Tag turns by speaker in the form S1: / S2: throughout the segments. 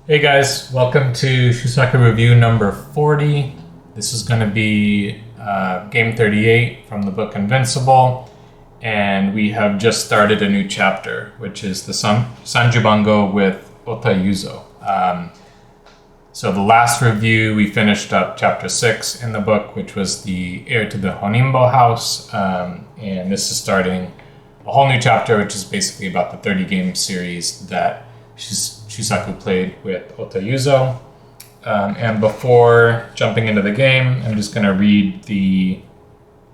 S1: Hey guys, welcome to Shusaku review number 40. This is going to be game 38 from the book Invincible, and we have just started a new chapter, which is the Sanjubango with Ota Yuzo. So the last review, we finished up chapter 6 in the book, which was the heir to the Honinbo house, and this is starting a whole new chapter, which is basically about the 30-game series that Shusaku played with Ota Yuzo. And before jumping into the game, I'm just going to read the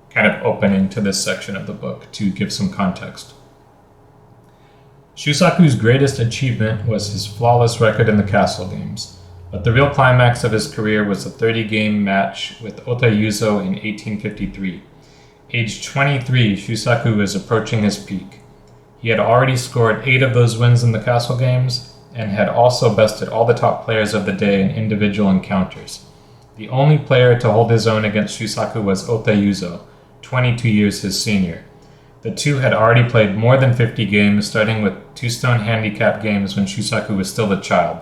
S1: kind of opening to this section of the book to give some context. Shusaku's greatest achievement was his flawless record in the castle games, but the real climax of his career was a 30-game match with Ota Yuzo in 1853. Aged 23, Shusaku was approaching his peak. He had already scored 8 of those wins in the castle games, and had also bested all the top players of the day in individual encounters. The only player to hold his own against Shusaku was Ota Yuzo, 22 years his senior. The two had already played more than 50 games, starting with two-stone handicap games when Shusaku was still a child,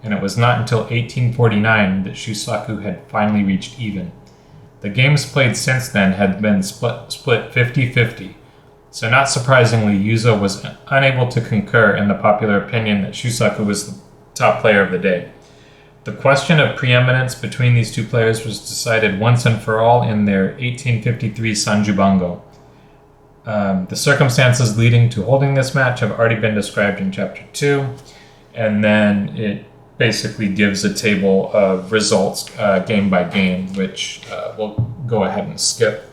S1: and it was not until 1849 that Shusaku had finally reached even. The games played since then had been split 50-50, so not surprisingly, Yuzo was unable to concur in the popular opinion that Shusaku was the top player of the day. The question of preeminence between these two players was decided once and for all in their 1853 Sanjubango. The circumstances leading to holding this match have already been described in Chapter 2, and then it basically gives a table of results game by game, which we'll go ahead and skip.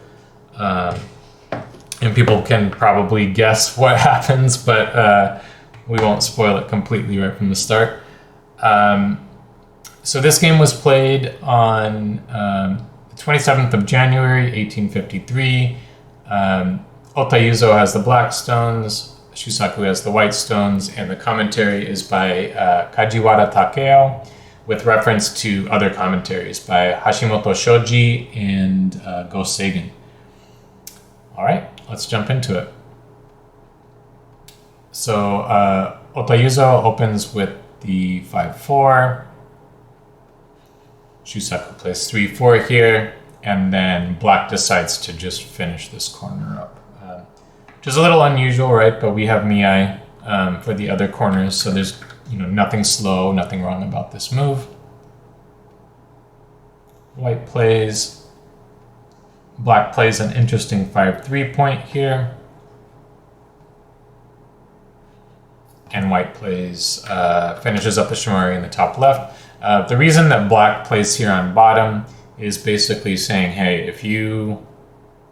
S1: And people can probably guess what happens, but we won't spoil it completely right from the start. So this game was played on the 27th of January, 1853. Ota Yuzo has the black stones, Shusaku has the white stones, and the commentary is by Kajiwara Takeo, with reference to other commentaries by Hashimoto Shoji and Go Seigen. All right, let's jump into it. So Ota Yuzo opens with the 5-4. Shusaku plays 3-4 here, and then black decides to just finish this corner up. Which is a little unusual, right? But we have Miai for the other corners, so there's nothing slow, nothing wrong about this move. White plays. Black plays an interesting 5-3 point here. And white plays, finishes up the shimari in the top left. The reason that black plays here on bottom is basically saying, hey, if you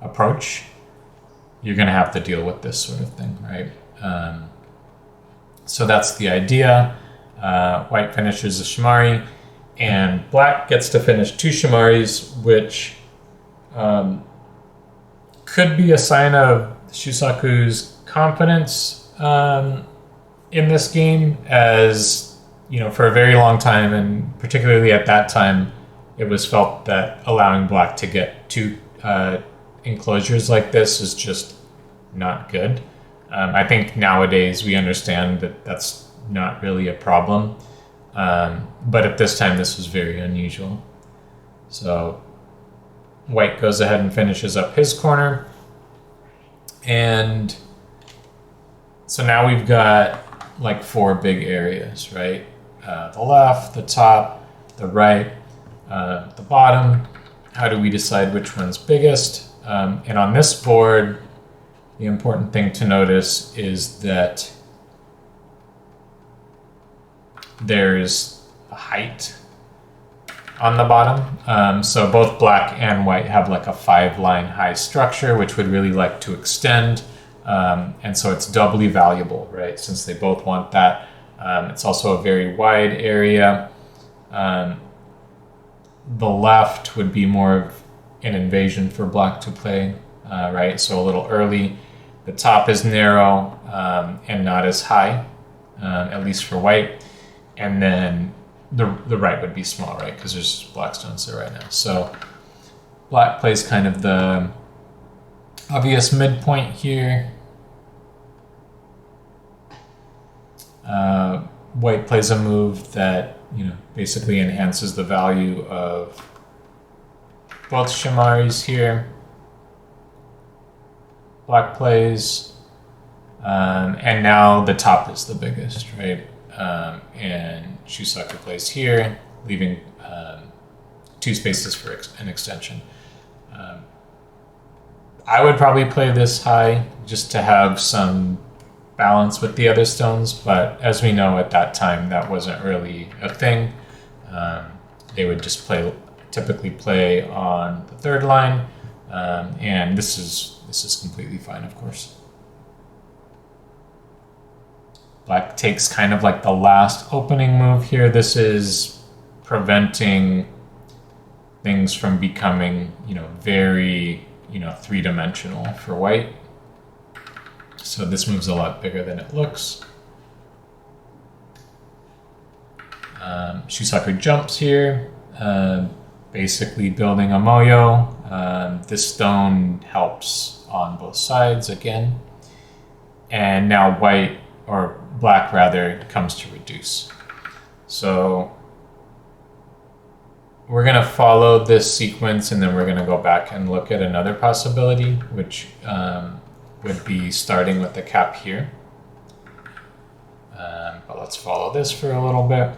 S1: approach, you're going to have to deal with this sort of thing, right? So that's the idea. White finishes the shimari, and black gets to finish 2 shimaris, which could be a sign of Shusaku's confidence in this game, as for a very long time, and particularly at that time, it was felt that allowing black to get 2 enclosures like this is just not good. I think nowadays we understand that that's not really a problem, but at this time this was very unusual. So white goes ahead and finishes up his corner. And so now we've got like 4 big areas, right? The left, the top, the right, the bottom. How do we decide which one's biggest? And on this board, the important thing to notice is that there's a height on the bottom. So both black and white have like a 5-line high structure, which would really like to extend. And so it's doubly valuable, right? Since they both want that. It's also a very wide area. The left would be more of an invasion for black to play, right? So a little early. The top is narrow and not as high, at least for white. And then the right would be small, right? Because there's black stones there right now. So black plays kind of the obvious midpoint here. white plays a move that, basically enhances the value of both Shimaris here. Black plays, and now the top is the biggest, right? And Shusaku plays here, leaving 2 spaces for an extension. I would probably play this high just to have some balance with the other stones, but as we know at that time, that wasn't really a thing. They would just typically play on the 3rd line, and this is completely fine, of course. Black takes kind of like the last opening move here. This is preventing things from becoming, very, 3-dimensional for white. So this move's a lot bigger than it looks. Shusaku jumps here, basically building a moyo. This stone helps on both sides again. And now white, or black rather, comes to reduce. So we're going to follow this sequence, and then we're going to go back and look at another possibility, which would be starting with the cap here. But let's follow this for a little bit.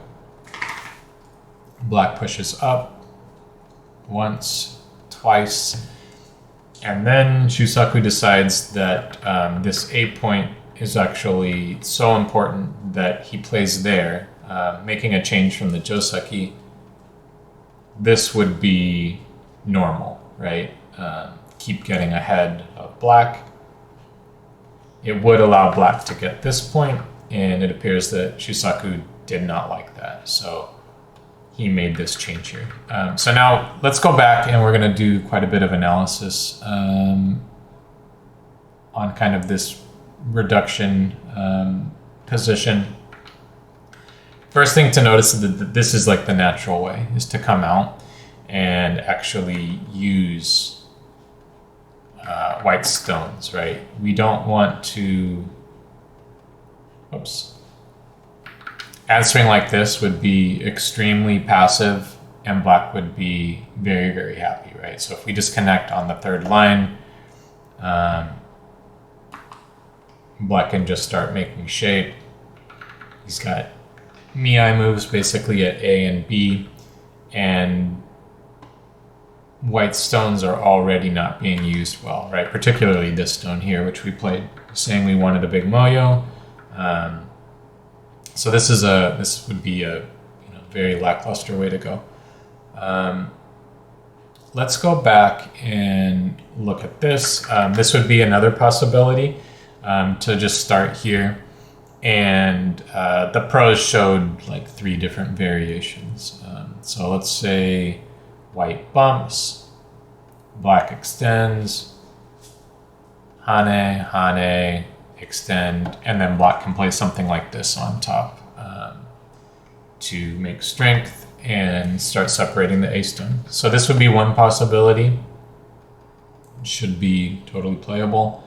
S1: Black pushes up once, twice, and then Shusaku decides that this A point is actually so important that he plays there, making a change from the Joseki. This would be normal, right? Keep getting ahead of black. It would allow black to get this point, and it appears that Shusaku did not like that, so he made this change here. So now let's go back, and we're going to do quite a bit of analysis on kind of this reduction position. First thing to notice is that this is like the natural way, is to come out and actually use white stones, right? We don't want to... Oops. Answering like this would be extremely passive, and black would be very, very happy, right? So if we just connect on the 3rd line, black can just start making shape. He's got Mii moves basically at A and B, and white stones are already not being used well, right? Particularly this stone here, which we played, saying we wanted a big moyo. So this would be a very lackluster way to go. Let's go back and look at this. This would be another possibility to just start here. And the pros showed like 3 different variations. So let's say white bumps, black extends, hane, extend, and then black can play something like this on top to make strength and start separating the A stone. So this would be one possibility. Should be totally playable.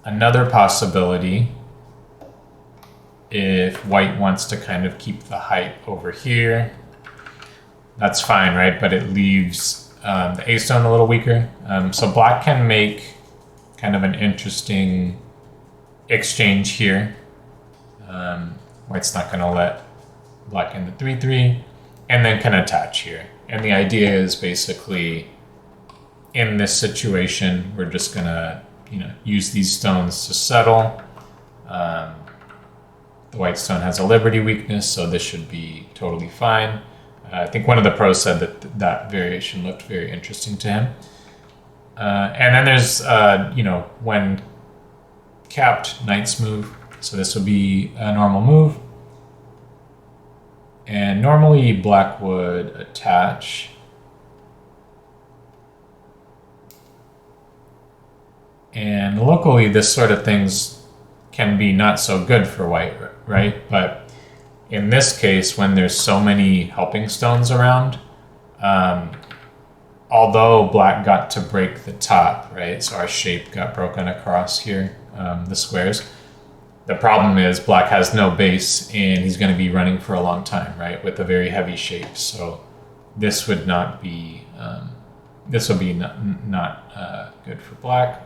S1: Another possibility, if white wants to kind of keep the height over here, that's fine, right? But it leaves the A stone a little weaker. So black can make kind of an interesting exchange here. White's not going to let black into 3-3, and then can attach here. And the idea is basically, in this situation, we're just going to use these stones to settle. The white stone has a liberty weakness, so this should be totally fine. I think one of the pros said that variation looked very interesting to him. And then there's, when capped, knight's move. So this would be a normal move. And normally black would attach. And locally, this sort of things can be not so good for white, right? But in this case, when there's so many helping stones around, although black got to break the top, right? So our shape got broken across here, the squares. The problem is black has no base and he's going to be running for a long time, right, with a very heavy shape. So this would not be not good for black.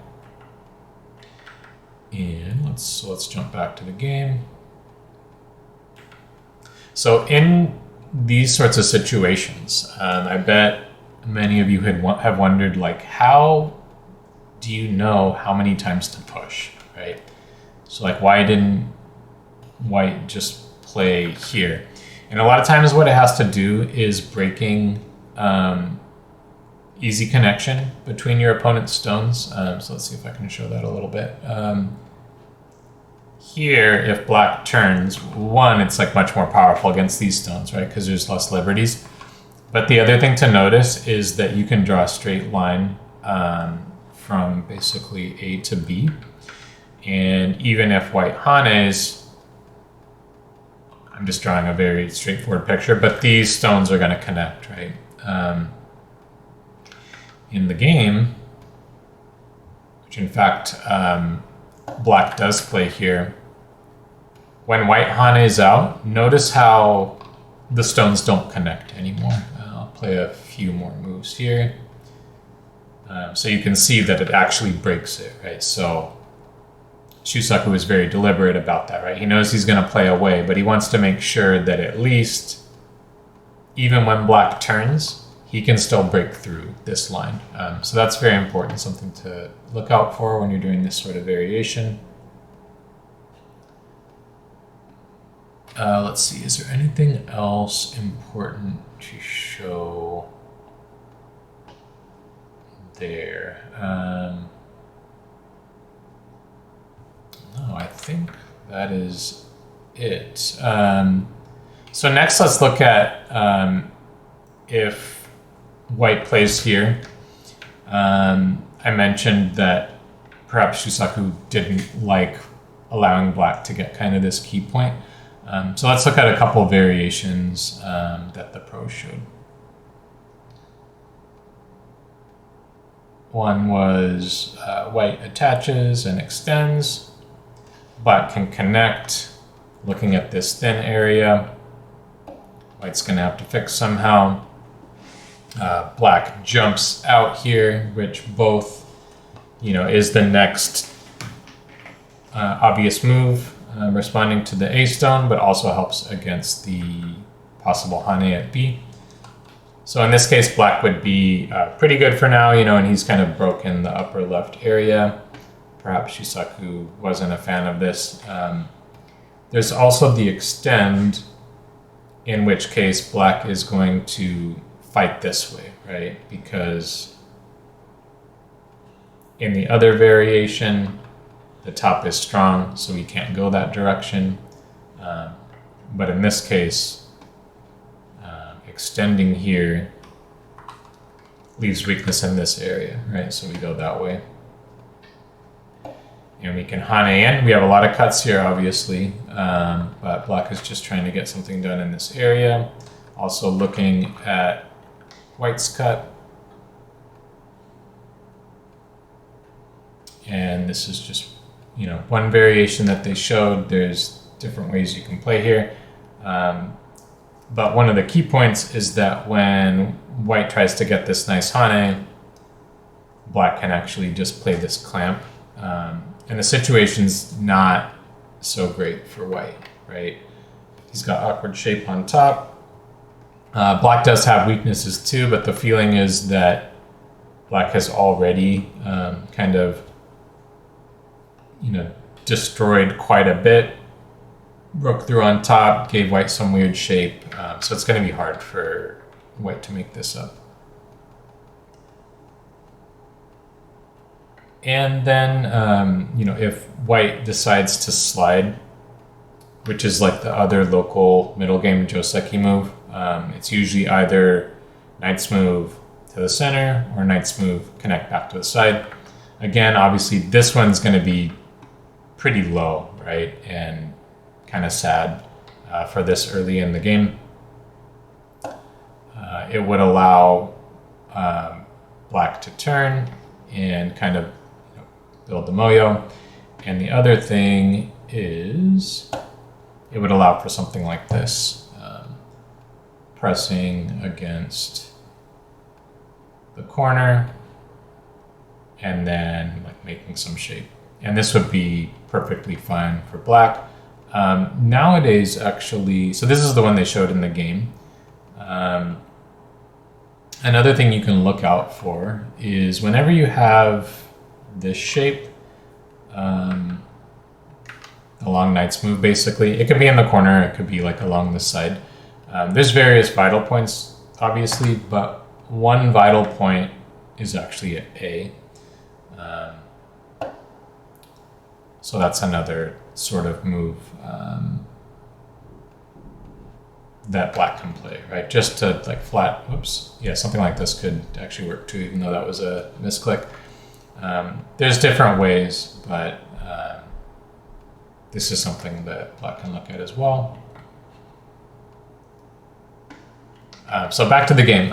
S1: And let's jump back to the game. So in these sorts of situations, I bet many of you have wondered, like, how do you know how many times to push, right? So like, why didn't white just play here? And a lot of times what it has to do is breaking easy connection between your opponent's stones. So let's see if I can show that a little bit. Here, if black turns, one, it's like much more powerful against these stones, right? Because there's less liberties. But the other thing to notice is that you can draw a straight line from basically A to B. And even if white hanes, I'm just drawing a very straightforward picture, but these stones are going to connect, right? In the game, which in fact black does play here, when white hanes out, notice how the stones don't connect anymore. I'll play a few more moves here. So you can see that it actually breaks it, right? So Shusaku is very deliberate about that, right? He knows he's going to play away, but he wants to make sure that at least, even when black turns, he can still break through this line. So that's very important, something to look out for when you're doing this sort of variation. Let's see, is there anything else important to show there? No, I think that is it. So next, let's look at if white plays here. I mentioned that perhaps Shusaku didn't like allowing black to get kind of this key point. So let's look at a couple of variations that the pros showed. One was white attaches and extends. Black can connect, looking at this thin area. White's going to have to fix somehow. Black jumps out here, which both, is the next obvious move, responding to the A stone, but also helps against the possible hane at B. So in this case, black would be pretty good for now, and he's kind of broken the upper left area. Perhaps Shusaku wasn't a fan of this. There's also the extend, in which case black is going to fight this way, right? Because in the other variation, the top is strong, so we can't go that direction. But in this case, extending here leaves weakness in this area, right? So we go that way. And we can hane in. We have a lot of cuts here, obviously, but black is just trying to get something done in this area. Also looking at white's cut. And this is just, one variation that they showed. There's different ways you can play here. But one of the key points is that when white tries to get this nice hane, black can actually just play this clamp. And the situation's not so great for white, right? He's got awkward shape on top. Black does have weaknesses too, but the feeling is that black has already kind of, destroyed quite a bit, broke through on top, gave white some weird shape. So it's going to be hard for white to make this up. And then, if white decides to slide, which is like the other local middle game Joseki move, it's usually either knight's move to the center or knight's move connect back to the side. Again, obviously this one's going to be pretty low, right? And kind of sad for this early in the game. It would allow black to turn and kind of build the moyo. And the other thing is it would allow for something like this. Pressing against the corner and then like making some shape. And this would be perfectly fine for black. Nowadays, actually, so this is the one they showed in the game. Another thing you can look out for is whenever you have this shape, the long knight's move basically, it could be in the corner, it could be like along the side. There's various vital points, obviously, but one vital point is actually at A. So that's another sort of move that black can play, right? Just to like flat, whoops, yeah, something like this could actually work too, even though that was a misclick. There's different ways, but this is something that black can look at as well. So back to the game.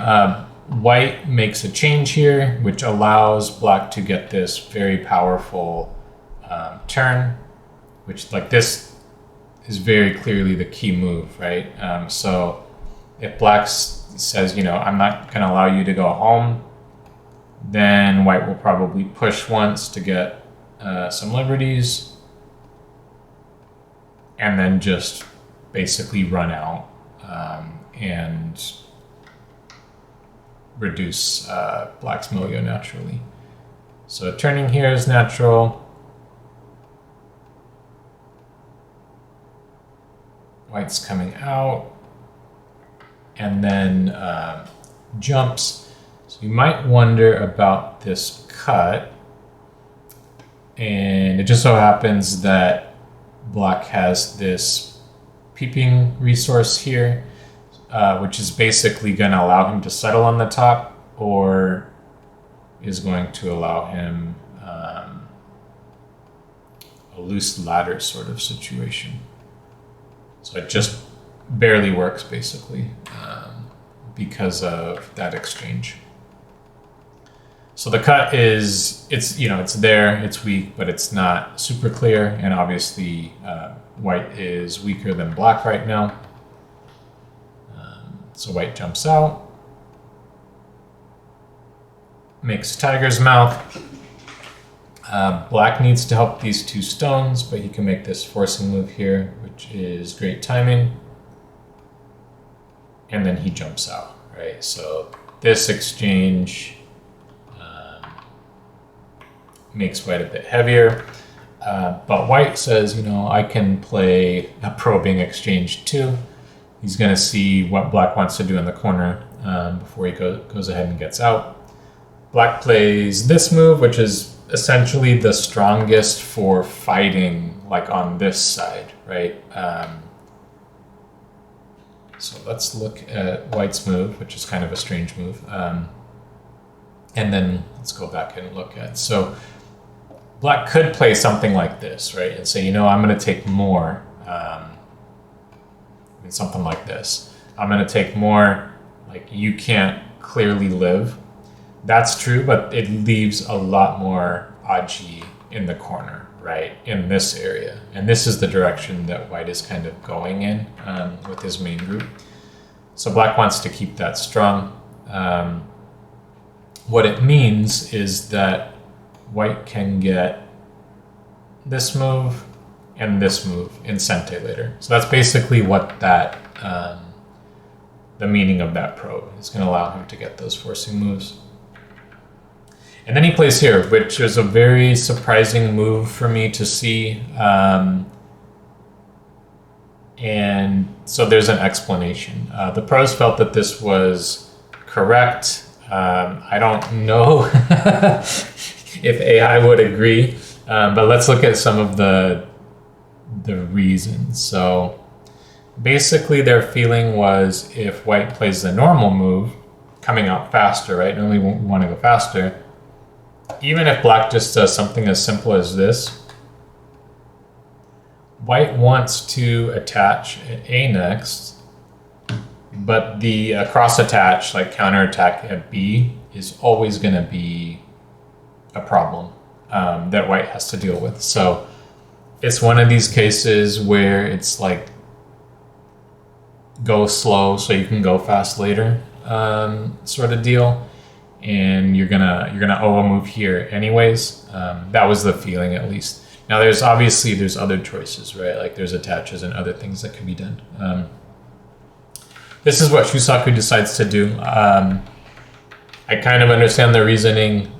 S1: White makes a change here, which allows black to get this very powerful turn, which like this is very clearly the key move, right? So if black says, you know, I'm not going to allow you to go home, then white will probably push once to get some liberties and then just basically run out and reduce black's milieu naturally. So turning here is natural. White's coming out and then jumps. So you might wonder about this cut. And it just so happens that black has this peeping resource here, which is basically going to allow him to settle on the top, or is going to allow him a loose ladder sort of situation. So it just barely works basically because of that exchange. So the cut is, it's there, it's weak, but it's not super clear. And obviously white is weaker than black right now. So white jumps out, makes tiger's mouth. Black needs to help these two stones, but he can make this forcing move here, which is great timing. And then he jumps out, right? So this exchange makes white a bit heavier. But white says, you know, I can play a probing exchange too. He's going to see what black wants to do in the corner before he goes ahead and gets out. Black plays this move, which is essentially the strongest for fighting like on this side, right? So let's look at white's move, which is kind of a strange move. And then let's go back and look at, so black could play something like this, right? And say, you know, I'm going to take more. Something like this. I'm going to take more, like you can't clearly live. That's true, but it leaves a lot more Aji in the corner, right? In this area. And this is the direction that white is kind of going in with his main group. So black wants to keep that strong. What it means is that white can get this move and this move in Sente later. So that's basically what that, the meaning of that probe. It's going to allow him to get those forcing moves. And then he plays here, which is a very surprising move for me to see. And so there's an explanation. The pros felt that this was correct. I don't know if AI would agree, but let's look at some of the reasons. So basically their feeling was if white plays the normal move, coming out faster, right? Normally we want to go faster. Even if black just does something as simple as this, white wants to attach at A next, but the cross attach, like counter attack at B, is always going to be a problem that white has to deal with. So it's one of these cases where it's like go slow so you can go fast later, sort of deal, and you're gonna owe a move here anyways. That was the feeling, at least. Now there's other choices, right? Like there's attaches and other things that can be done. This is what Shusaku decides to do. I kind of understand the reasoning.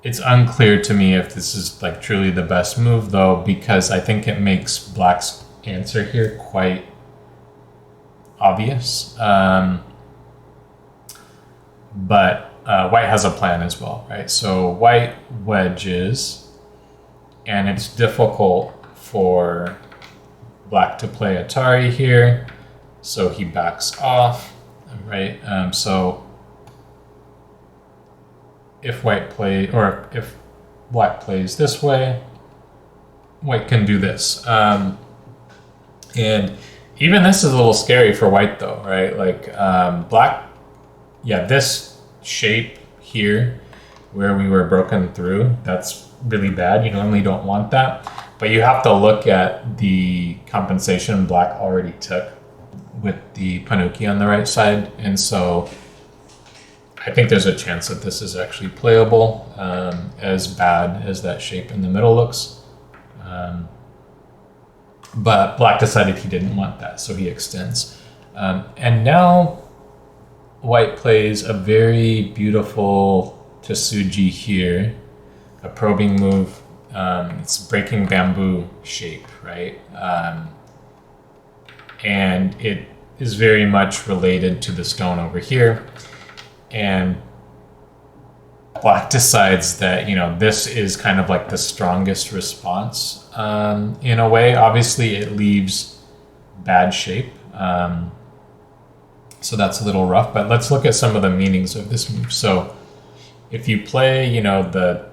S1: It's unclear to me if this is like truly the best move, though, because I think it makes Black's answer here quite obvious. But White has a plan as well, right? So White wedges, and it's difficult for Black to play Atari here, so he backs off, right? So if Black plays this way, White can do this. And even this is a little scary for White, though, right? Like Black, yeah, this shape here where we were broken through, that's really bad. You normally don't want that. But you have to look at the compensation Black already took with the Panuki on the right side. And so I think there's a chance that this is actually playable, as bad as that shape in the middle looks. But Black decided he didn't want that, so he extends. And now White plays a very beautiful Tsuji here, a probing move. It's breaking bamboo shape, right? And it is very much related to the stone over here. And Black decides that, this is kind of like the strongest response in a way. Obviously, it leaves bad shape. So that's a little rough, but let's look at some of the meanings of this move. So if you play, the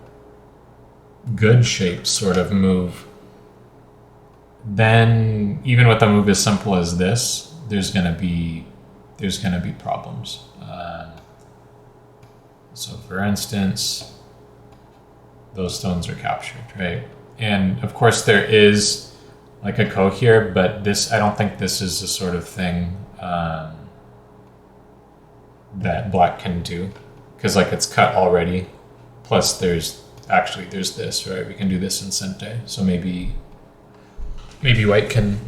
S1: good shape sort of move, then even with a move as simple as this, there's gonna be problems. So for instance, those stones are captured, right? And of course there is like a ko here, but I don't think this is the sort of thing that Black can do, because like it's cut already. Plus there's this, right? We can do this in Sente. So maybe White can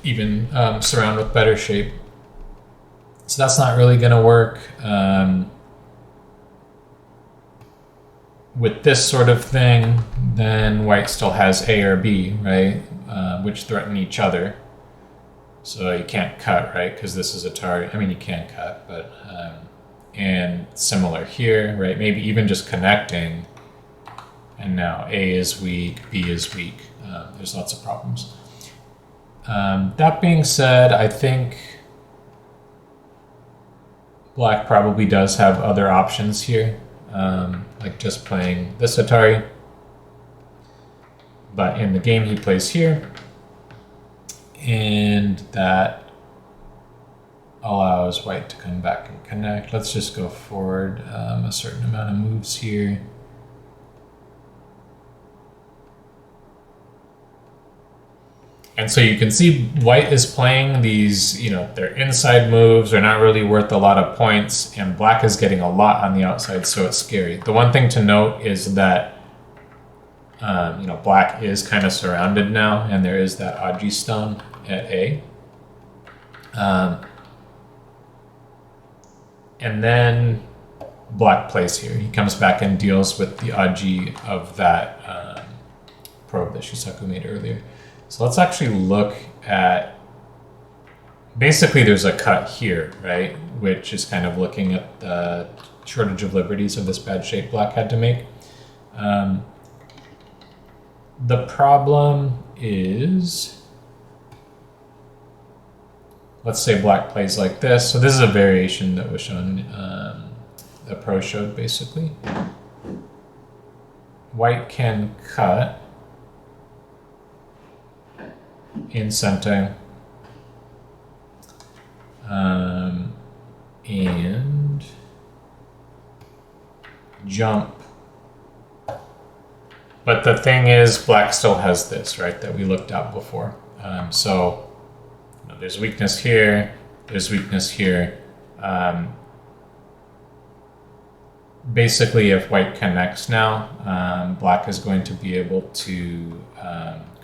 S1: even surround with better shape. So that's not really gonna work. With this sort of thing, then White still has A or B, right? Which threaten each other. So you can't cut, right? Because this is Atari. I mean, you can cut, but... and similar here, right? Maybe even just connecting. And now A is weak, B is weak. There's lots of problems. That being said, I think Black probably does have other options here. Like just playing this Atari. But in the game he plays here. And that allows White to come back and connect. Let's just go forward a certain amount of moves here. And so you can see White is playing these, they're inside moves, they're not really worth a lot of points, and Black is getting a lot on the outside, so it's scary. The one thing to note is that, Black is kind of surrounded now, and there is that Aji stone at A. And then Black plays here. He comes back and deals with the Aji of that probe that Shusaku made earlier. So let's actually look at, basically there's a cut here, right? Which is kind of looking at the shortage of liberties of this bad shape Black had to make. The problem is, let's say Black plays like this. So this is a variation that was shown, the pro showed basically. White can cut in Sente, and But the thing is, black still has this, right, that we looked at before. So there's weakness here, there's weakness here. Basically, if white connects now, black is going to be able to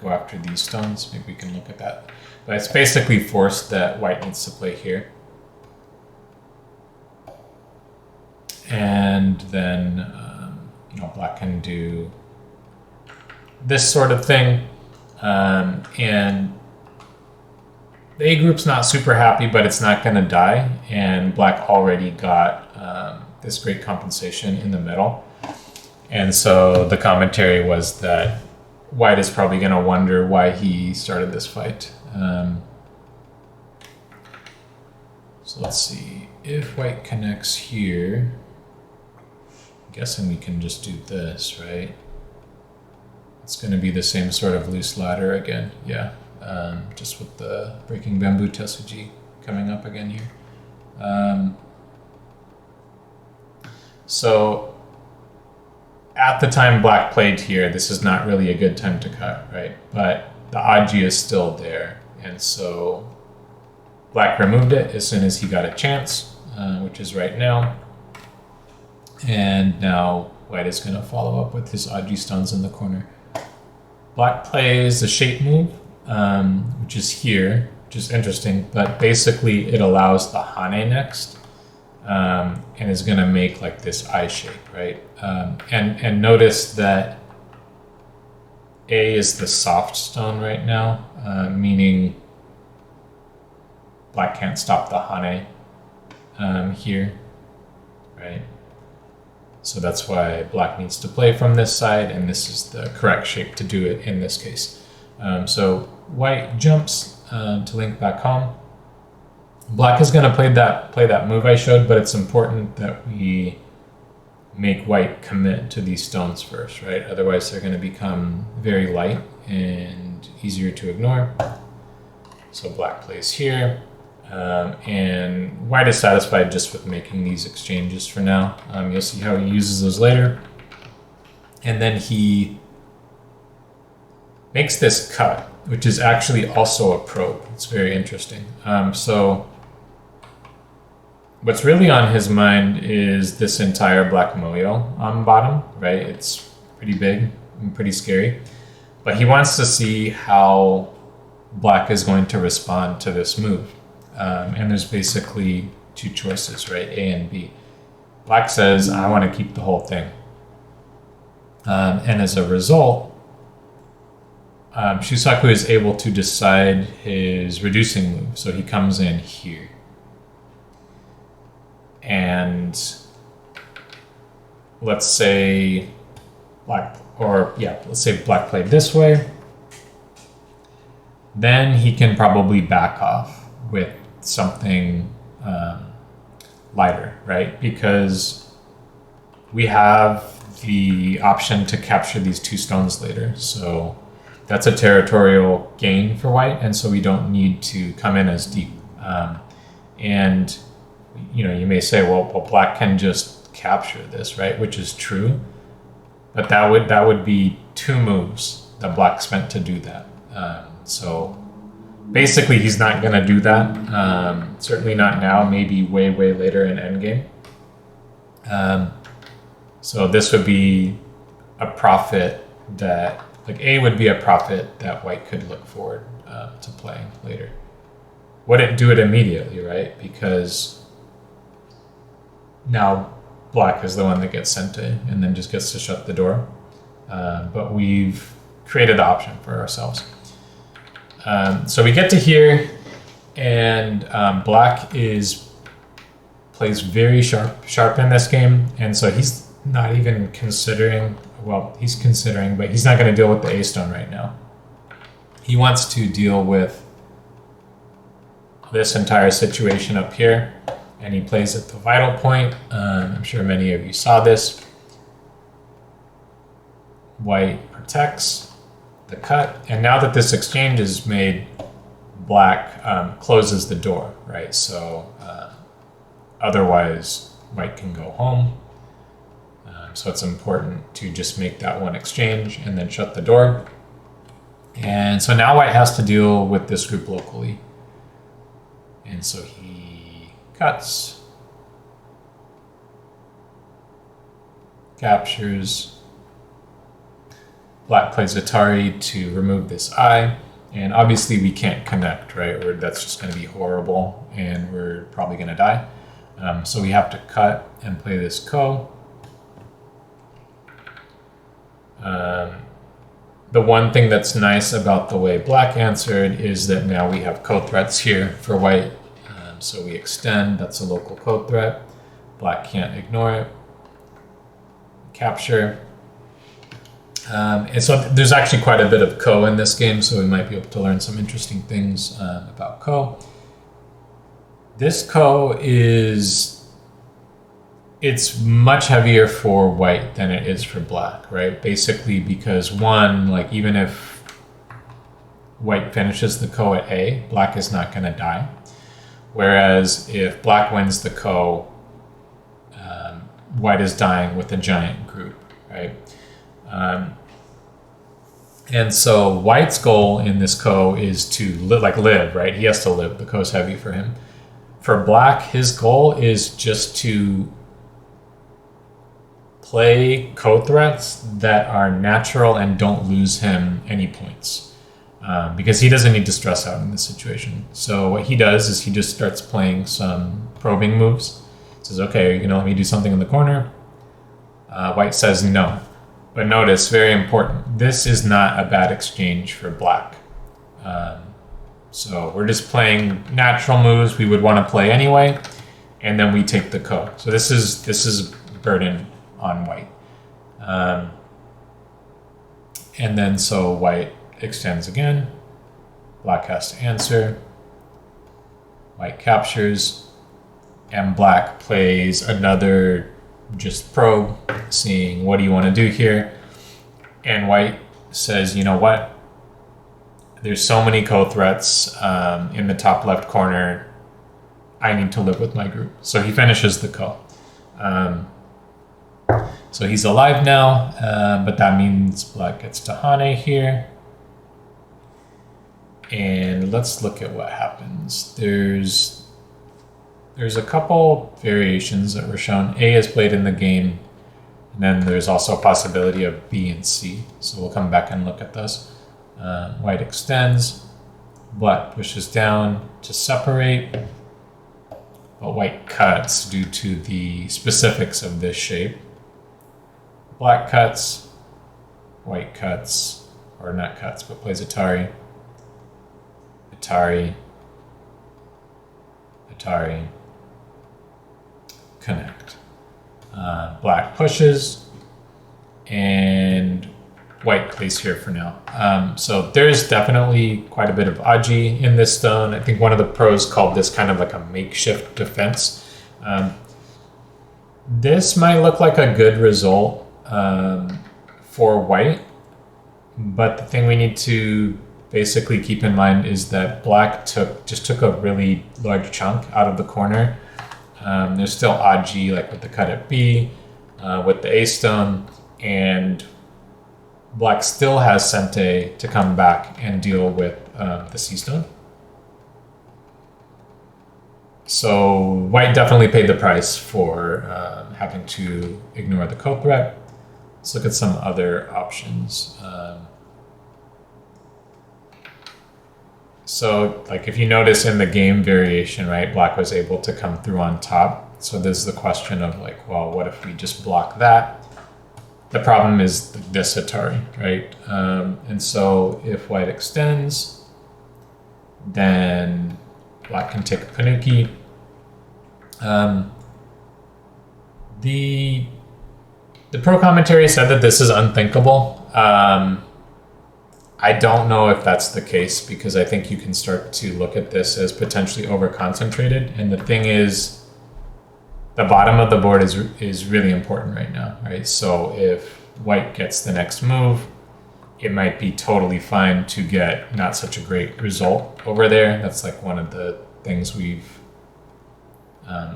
S1: go after these stones. Maybe we can look at that. But it's basically forced that white needs to play here. And then, black can do this sort of thing. And the A group's not super happy, but it's not going to die. And black already got this great compensation in the middle. And so the commentary was that white is probably going to wonder why he started this fight. So let's see. If white connects here, I'm guessing we can just do this, right? It's going to be the same sort of loose ladder again. Yeah, just with the breaking bamboo Tetsuji coming up again here. So at the time black played here, this is not really a good time to cut, right? But the Aji is still there. And so black removed it as soon as he got a chance, which is right now. And now white is going to follow up with his Aji stones in the corner. Black plays a shape move, which is here, which is interesting, but basically it allows the Hane next, and is going to make like this I shape, right? And notice that A is the soft stone right now, meaning black can't stop the Hane here, right? So that's why black needs to play from this side, and this is the correct shape to do it in this case. So white jumps to link back home. Black is going to play that move I showed, but it's important that we make white commit to these stones first, right? Otherwise they're going to become very light and easier to ignore. So black plays here. And white is satisfied just with making these exchanges for now. You'll see how he uses those later. And then he makes this cut, which is actually also a probe. It's very interesting. So what's really on his mind is this entire black moyo on bottom, right? It's pretty big and pretty scary. But he wants to see how black is going to respond to this move. And there's basically two choices, right? A and B. Black says, I want to keep the whole thing. And as a result, Shusaku is able to decide his reducing move. So he comes in here. And let's say black played this way. Then he can probably back off with something lighter, right? Because we have the option to capture these two stones later. So that's a territorial gain for white, and so we don't need to come in as deep. And you may say, well, black can just capture this, right? Which is true, but that would be two moves that black spent to do that. So basically, he's not going to do that. Certainly not now. Maybe way later in endgame. So this would be a profit that, like A would be a profit that white could look forward to playing later. Wouldn't do it immediately, right? Because now black is the one that gets sent in and then just gets to shut the door. But we've created the option for ourselves. So we get to here, and black plays very sharp in this game, and so he's not even considering. Well, he's considering, but he's not going to deal with the A stone right now. He wants to deal with this entire situation up here, and he plays at the vital point. I'm sure many of you saw this. White protects the cut, and now that this exchange is made, black closes the door, right? So otherwise white can go home. So it's important to just make that one exchange and then shut the door. And so now white has to deal with this group locally. And so he cuts, captures. Black plays Atari to remove this eye. And obviously we can't connect, right? Or that's just going to be horrible and we're probably going to die. So we have to cut and play this ko. The one thing that's nice about the way black answered is that now we have ko threats here for white. So we extend, that's a local ko threat. Black can't ignore it. Capture. And so there's actually quite a bit of ko in this game, so we might be able to learn some interesting things about ko. This ko it's much heavier for white than it is for black, right? Basically because one, like even if white finishes the ko at A, black is not going to die. Whereas if black wins the ko, white is dying with a giant group, right? And so white's goal in this ko is to live, right? He has to live. The ko's heavy for him. For black, his goal is just to play ko threats that are natural and don't lose him any points. Because he doesn't need to stress out in this situation. So what he does is he just starts playing some probing moves. Says, okay, are you gonna let me do something in the corner? White says no. But notice, very important, this is not a bad exchange for black. So we're just playing natural moves we would want to play anyway, and then we take the ko. So this is burden on white. And then so white extends again. Black has to answer. White captures. And black plays another just probe, seeing what do you want to do here. And white says, you know what? There's so many ko threats in the top left corner. I need to live with my group. So he finishes the ko. So he's alive now, but that means black gets to Hane here. And let's look at what happens. There's a couple variations that were shown. A is played in the game, and then there's also a possibility of B and C. So we'll come back and look at this. White extends, black pushes down to separate, but white cuts due to the specifics of this shape. Black cuts, white cuts, or not cuts, but plays Atari. Atari, Atari, connect. Black pushes, and white plays here for now. So there's definitely quite a bit of aji in this stone. I think one of the pros called this kind of like a makeshift defense. This might look like a good result for white, but the thing we need to basically keep in mind is that black just took a really large chunk out of the corner. There's still aji, like with the cut at B, with the A stone, and black still has Sente to come back and deal with the C stone. So white definitely paid the price for having to ignore the ko threat. Let's look at some other options. So like if you notice in the game variation, right, black was able to come through on top. So there's the question of like, well, what if we just block that? The problem is this Atari, right? And so if white extends, then black can take a Panuki. The pro commentary said that this is unthinkable. I don't know if that's the case, because I think you can start to look at this as potentially over-concentrated. And the thing is, the bottom of the board is really important right now, right? So if white gets the next move, it might be totally fine to get not such a great result over there. That's like one of the things we've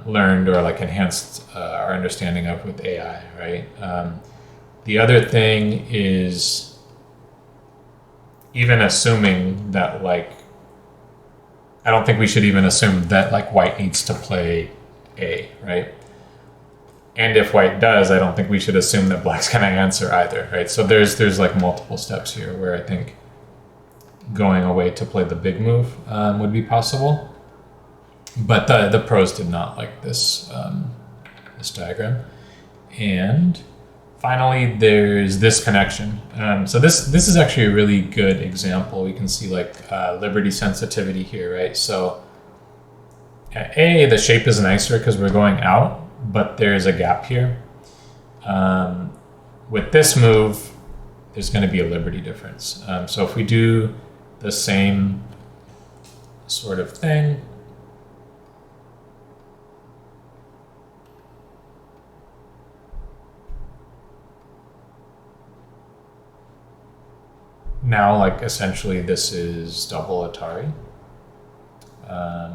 S1: learned or like enhanced our understanding of with AI, right? The other thing is even assuming that like, I don't think we should even assume that like white needs to play A, right? And if white does, I don't think we should assume that black's gonna answer either, right? So there's like multiple steps here where I think going away to play the big move would be possible. But the pros did not like this this diagram. And finally, there's this connection. So this is actually a really good example. We can see like liberty sensitivity here, right? So at A, the shape is nicer because we're going out, but there's a gap here. With this move, there's going to be a liberty difference. So if we do the same sort of thing, now, like, essentially this is double Atari.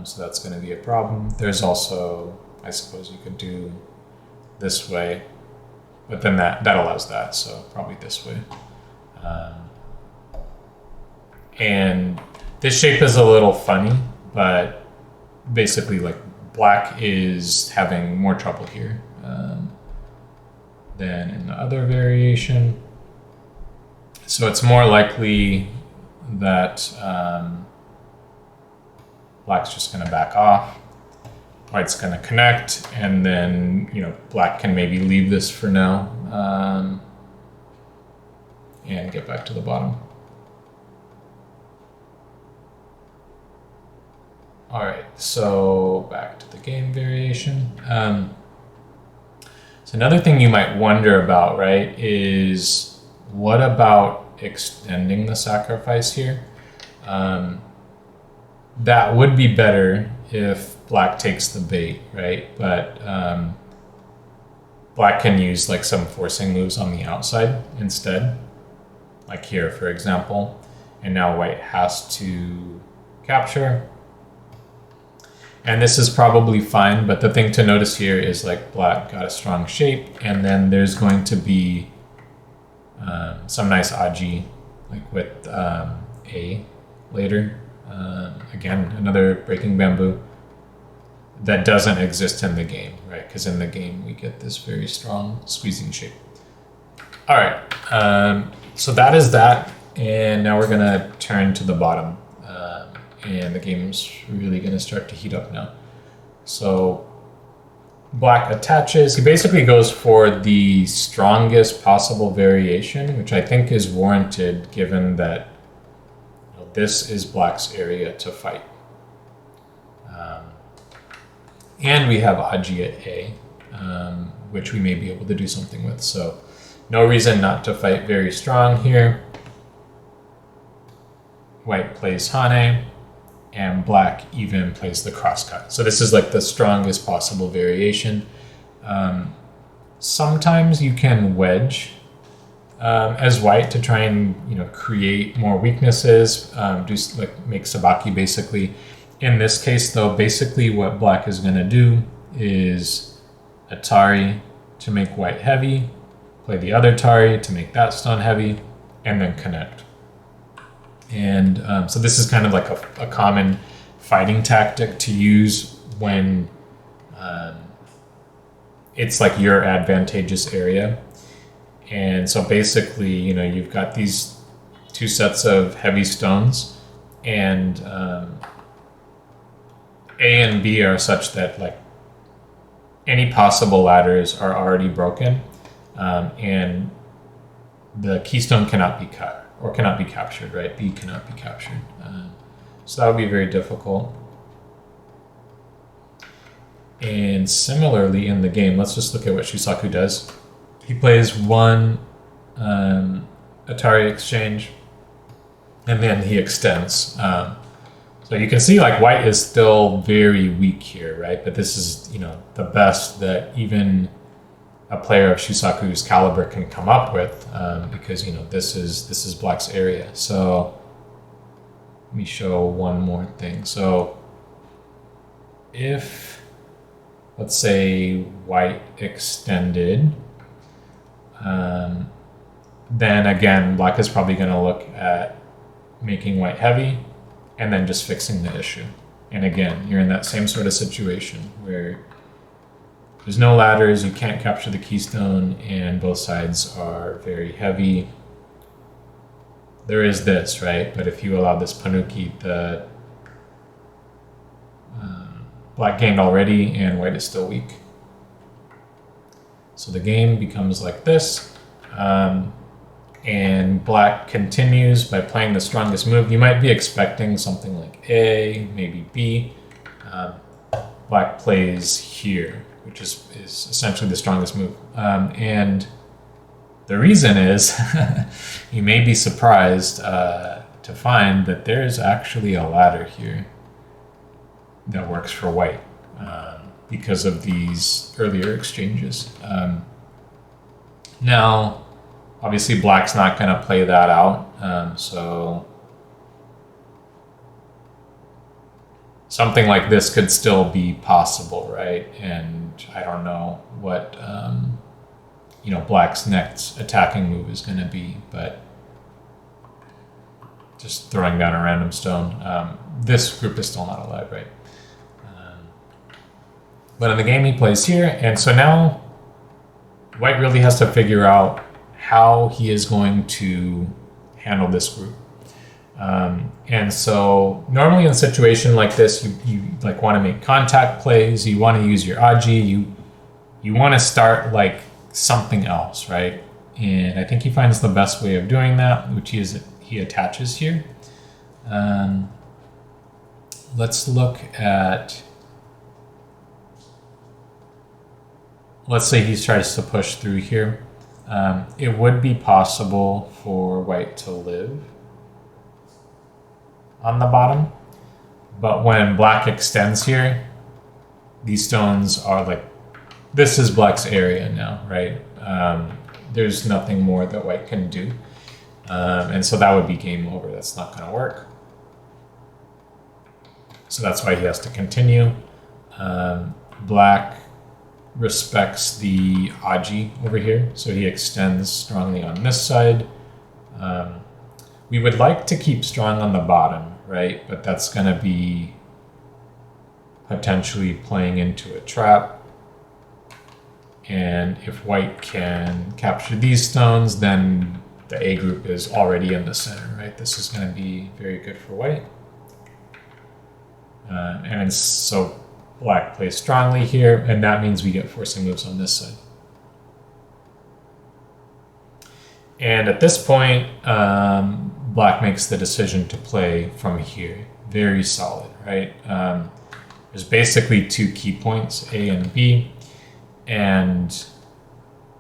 S1: So that's going to be a problem. There's also, I suppose you could do this way, but then that allows that, so probably this way. And this shape is a little funny, but basically, like, black is having more trouble here than in the other variation. So it's more likely that black's just going to back off, white's going to connect, and then, you know, black can maybe leave this for now and get back to the bottom. All right, so back to the game variation. So another thing you might wonder about, right, is what about extending the sacrifice here? That would be better if black takes the bait, right? But black can use like some forcing moves on the outside instead, like here, for example. And now white has to capture. And this is probably fine, but the thing to notice here is like black got a strong shape, and then there's going to be some nice aji, like with A later. Again, another breaking bamboo that doesn't exist in the game, right? Because in the game we get this very strong squeezing shape. All right, so that is that, and now we're gonna turn to the bottom, and the game's really gonna start to heat up now. So black attaches. He basically goes for the strongest possible variation, which I think is warranted given that this is black's area to fight. And we have aji at A, which we may be able to do something with. So no reason not to fight very strong here. White plays hane, and black even plays the crosscut. So this is like the strongest possible variation. Sometimes you can wedge as white to try and, you know, create more weaknesses, do like make sabaki basically. In this case though, basically what black is going to do is Atari to make white heavy, play the other Atari to make that stone heavy, and then connect. And so this is kind of like a common fighting tactic to use when it's like your advantageous area. And so basically, you know, you've got these two sets of heavy stones, and A and B are such that like any possible ladders are already broken, and the keystone cannot be cut or cannot be captured, right? B cannot be captured. So that would be very difficult. And similarly in the game, let's just look at what Shusaku does. He plays one Atari exchange, and then he extends. So you can see like white is still very weak here, right? But this is, you know, the best that even a player of Shusaku's caliber can come up with, because, you know, this is black's area. So let me show one more thing. So if let's say white extended, then again, black is probably going to look at making white heavy and then just fixing the issue. And again, you're in that same sort of situation where there's no ladders, you can't capture the keystone, and both sides are very heavy. There is this, right? But if you allow this panuki, the black gained already and white is still weak. So the game becomes like this. And black continues by playing the strongest move. You might be expecting something like A, maybe B. Black plays here, which is essentially the strongest move. And the reason is, you may be surprised to find that there's actually a ladder here that works for white because of these earlier exchanges. Now, obviously black's not going to play that out, so something like this could still be possible, right? And I don't know what black's next attacking move is going to be, but just throwing down a random stone. This group is still not alive, right? But in the game he plays here, and so now white really has to figure out how he is going to handle this group. And so normally in a situation like this, you like want to make contact plays, you want to use your aji, you want to start like something else, right? And I think he finds the best way of doing that, which he attaches here. Let's look at, let's say he tries to push through here. It would be possible for white to live on the bottom, but when black extends here, these stones are like, this is black's area now, right? There's nothing more that white can do. And so that would be game over. That's not going to work. So that's why he has to continue. Black respects the aji over here, so he extends strongly on this side. We would like to keep strong on the bottom, right? But that's going to be potentially playing into a trap. And if white can capture these stones, then the A group is already in the center, right? This is going to be very good for white. And so black plays strongly here, and that means we get forcing moves on this side. And at this point, black makes the decision to play from here. Very solid, right? There's basically two key points, A and B, and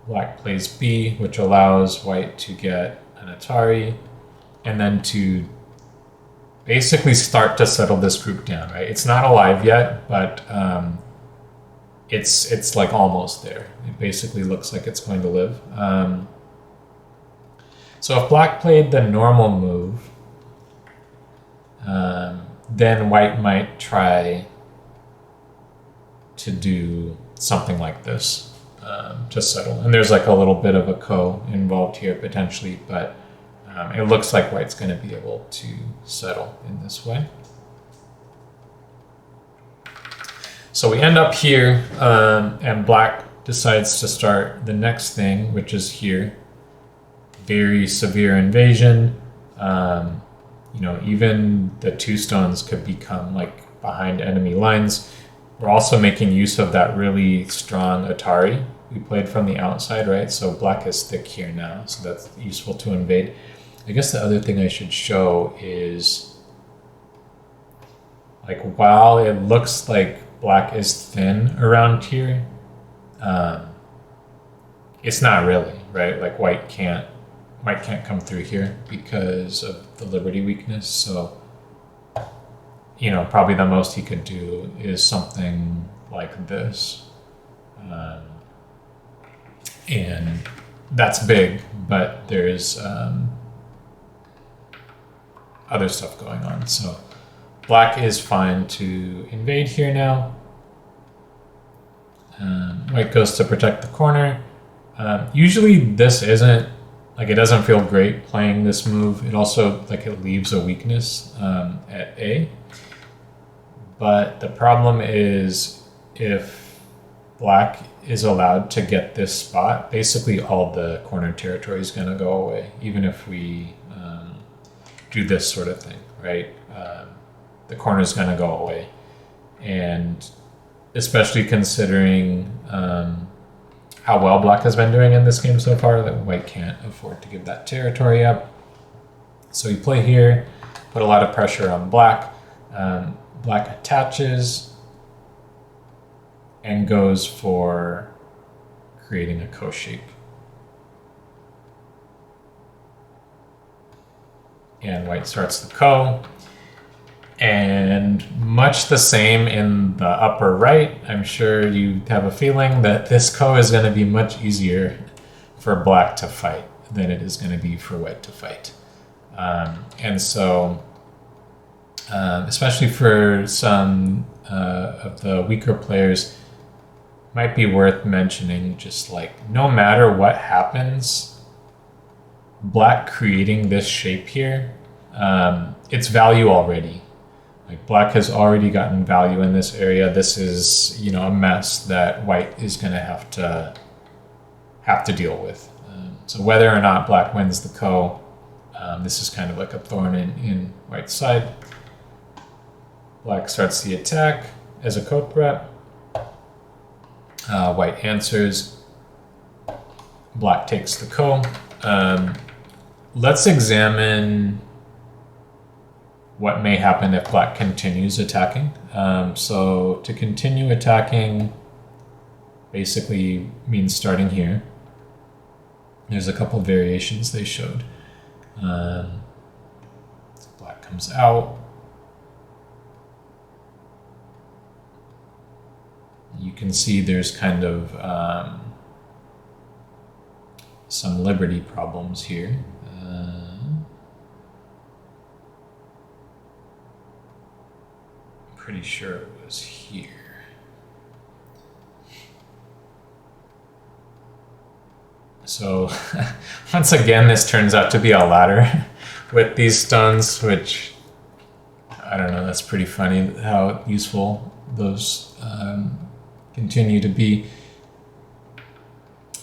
S1: black plays B, which allows white to get an Atari, and then to basically start to settle this group down, right? It's not alive yet, but it's like almost there. It basically looks like it's going to live. So if black played the normal move, then white might try to do something like this to settle. And there's like a little bit of a ko involved here potentially, but it looks like white's going to be able to settle in this way. So we end up here, and black decides to start the next thing, which is here. Very severe invasion. Even the two stones could become like behind enemy lines. We're also making use of that really strong Atari we played from the outside, right? So black is thick here now, so that's useful to invade. I guess the other thing I should show is, like, while it looks like black is thin around here, it's not really, right? Like white can't come through here because of the liberty weakness. So, probably the most he could do is something like this. And that's big, but there's other stuff going on. So black is fine to invade here now. White goes to protect the corner. Usually this isn't, like, it doesn't feel great playing this move. It also, like, it leaves a weakness at A. But the problem is if black is allowed to get this spot, basically all the corner territory is going to go away, even if we do this sort of thing, right? The corner is going to go away. And especially considering how well black has been doing in this game so far, that white can't afford to give that territory up. So you play here, put a lot of pressure on black. Black attaches and goes for creating a ko shape. And white starts the ko. And much the same in the upper right, I'm sure you have a feeling that this ko is going to be much easier for black to fight than it is going to be for white to fight. And so, especially for some of the weaker players, might be worth mentioning, just like, no matter what happens, black creating this shape here, it's value already. Like, black has already gotten value in this area. This is, you know, a mess that white is going to have to deal with. So whether or not black wins the ko, this is kind of like a thorn in white's side. Black starts the attack as a ko threat. White answers. Black takes the ko. Let's examine what may happen if black continues attacking. So to continue attacking basically means starting here. There's a couple variations they showed. Black comes out. You can see there's kind of some liberty problems here. Pretty sure it was here. So once again, this turns out to be a ladder with these stones, which, I don't know, that's pretty funny how useful those continue to be.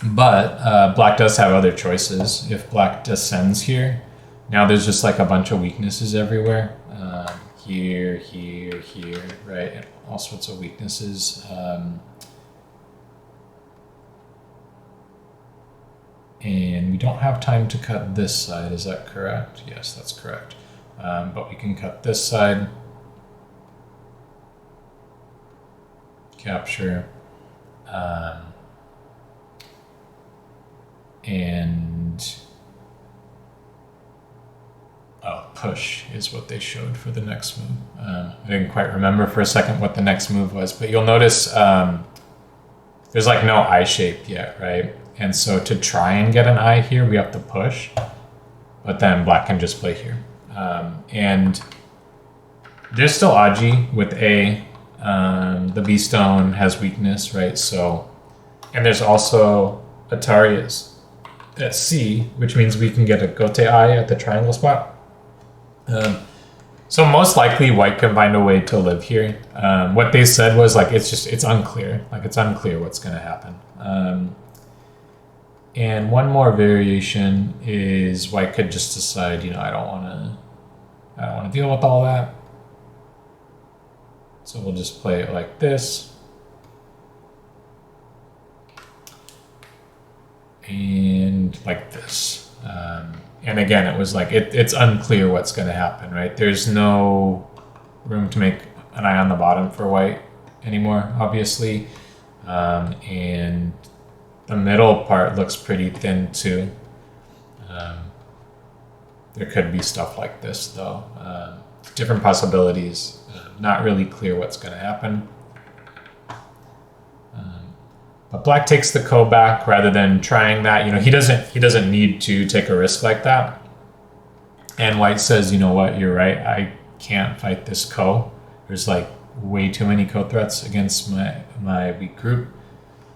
S1: But black does have other choices. If black descends here, now there's just like a bunch of weaknesses everywhere. Here, here, here, right? And all sorts of weaknesses. And we don't have time to cut this side, is that correct? Yes, that's correct. But we can cut this side. Capture. And push is what they showed for the next move. I didn't quite remember for a second what the next move was, but you'll notice there's like no eye shape yet, right? And so to try and get an eye here, we have to push, but then black can just play here. And there's still Aji with A. The B stone has weakness, right? So, and there's also Atarias at C, which means we can get a Gote eye at the triangle spot. So most likely white can find a way to live here. What they said was like, it's unclear. Like, it's unclear what's going to happen. And one more variation is white could just decide, you know, I don't want to deal with all that. So we'll just play it like this. And like this. And again, it was like, it's unclear what's going to happen, right? There's no room to make an eye on the bottom for white anymore, obviously. And the middle part looks pretty thin too. There could be stuff like this though. Different possibilities. Not really clear what's going to happen. But black takes the ko back rather than trying that. You know, he doesn't need to take a risk like that. And white says, you know what, you're right. I can't fight this ko. There's like way too many ko threats against my weak group.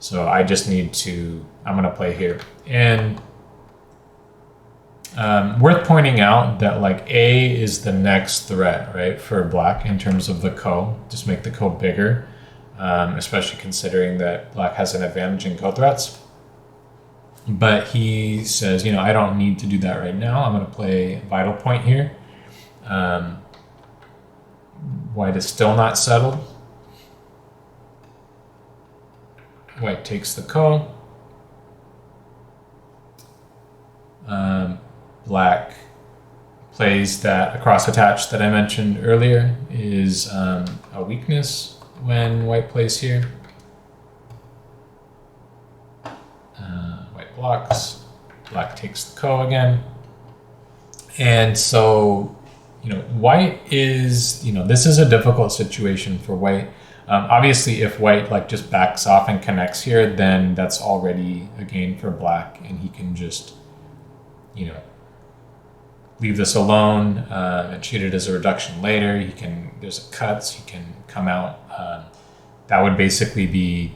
S1: So I just need to, I'm going to play here. And worth pointing out that like A is the next threat, right, for black in terms of the ko. Just make the ko bigger, especially considering that black has an advantage in ko threats. But he says, I don't need to do that right now. I'm going to play vital point here. White is still not settled. White takes the ko. Black plays that across attach that I mentioned earlier is a weakness when white plays here. White blocks. Black takes the ko again. And so, white is, this is a difficult situation for white. Obviously, if white like just backs off and connects here, then that's already a gain for black, and he can just, leave this alone and treat it as a reduction later. There's a cuts, he can come out. That would basically be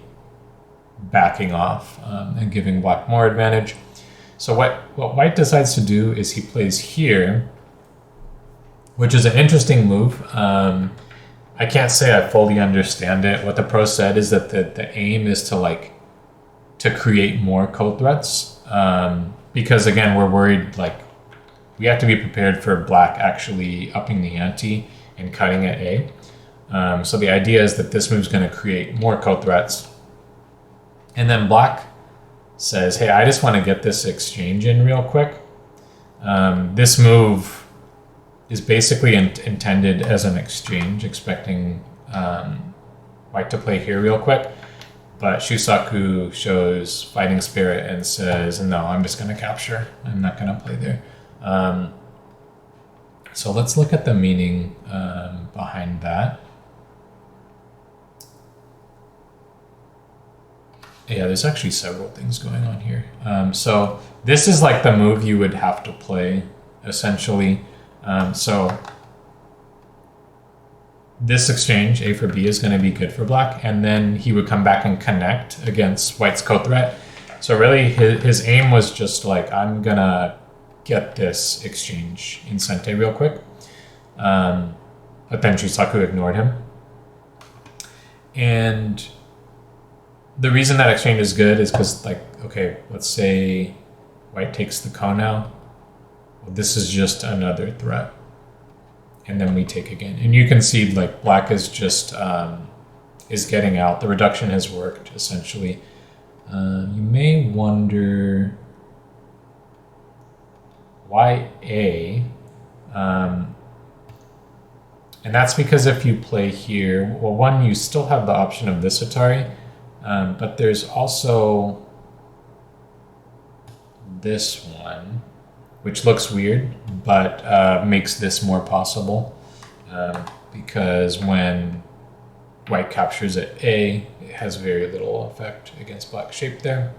S1: backing off and giving black more advantage. So what white decides to do is he plays here, which is an interesting move. I can't say I fully understand it. What the pro said is that the aim is to create more ko threats, because again, we're worried we have to be prepared for black actually upping the ante and cutting at A. So the idea is that this move is going to create more ko threats, and then black says, "Hey, I just want to get this exchange in real quick." This move is basically intended as an exchange, expecting white to play here real quick. But Shusaku shows fighting spirit and says, no, I'm just going to capture. I'm not going to play there. So let's look at the meaning behind that. Yeah, there's actually several things going on here. So this is like the move you would have to play, essentially. So this exchange, A for B, is going to be good for black, and then he would come back and connect against white's ko threat. So really his aim was just I'm going to get this exchange in sente real quick. But then Shusaku ignored him. And the reason that exchange is good is because, okay, let's say white takes the ko now. Well, this is just another threat. And then we take again. And you can see black is just is getting out. The reduction has worked, essentially. You may wonder why A. And that's because if you play here, well, one, you still have the option of this Atari, but there's also this one, which looks weird, but makes this more possible, because when white captures at A, it has very little effect against black shape there.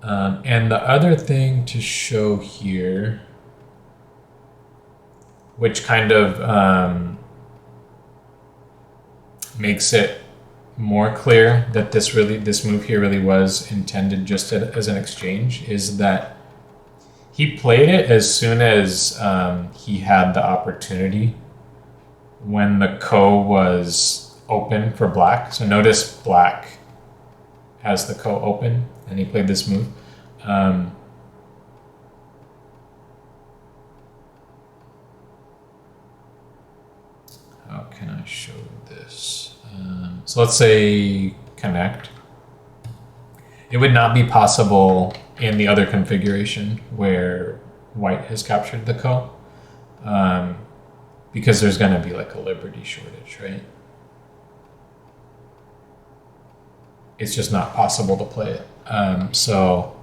S1: And the other thing to show here, which kind of makes it more clear that this move here really was intended just as an exchange, is that he played it as soon as he had the opportunity, when the ko was open for black. So notice black has the ko open, and he played this move. How can I show this? So let's say connect. It would not be possible in the other configuration where white has captured the ko, because there's going to be a liberty shortage, right? It's just not possible to play it. So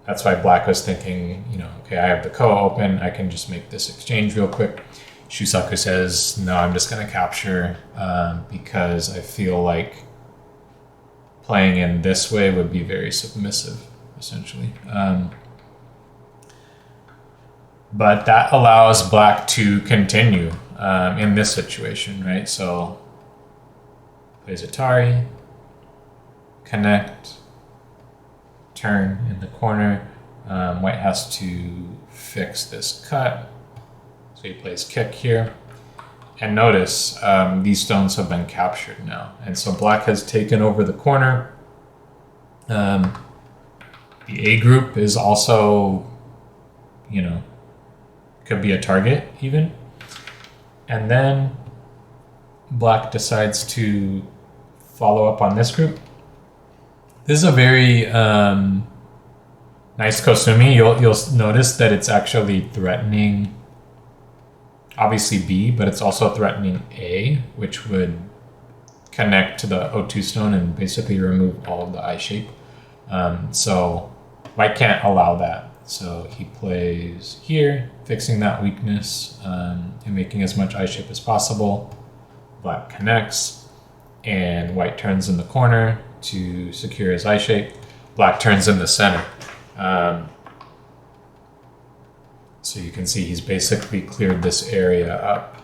S1: that's why black was thinking, okay, I have the ko open, I can just make this exchange real quick. Shusaku says, no, I'm just going to capture because I feel like playing in this way would be very submissive, essentially. But that allows black to continue in this situation, right? So plays Atari, connect, turn in the corner. White has to fix this cut. So he plays kick here. And notice these stones have been captured now. And so black has taken over the corner. The A group is also, could be a target even. And then black decides to follow up on this group. This is a very nice Kosumi. You'll notice that it's actually threatening, obviously B, but it's also threatening A, which would connect to the O2 stone and basically remove all of the I shape. So white can't allow that. So he plays here, fixing that weakness and making as much I shape as possible. Black connects, and white turns in the corner to secure his I shape. Black turns in the center. So you can see he's basically cleared this area up,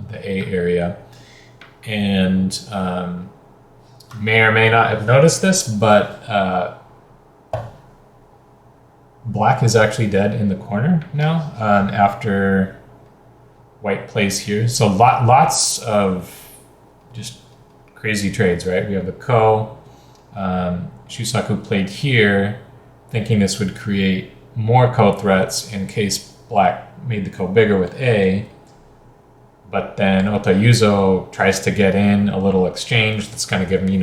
S1: the A area. And may or may not have noticed this, but black is actually dead in the corner now after white plays here. So lots of just crazy trades, right? We have the ko. Shusaku played here, thinking this would create more ko threats in case black made the ko bigger with A. But then Ota Yuzo tries to get in a little exchange that's going to give him,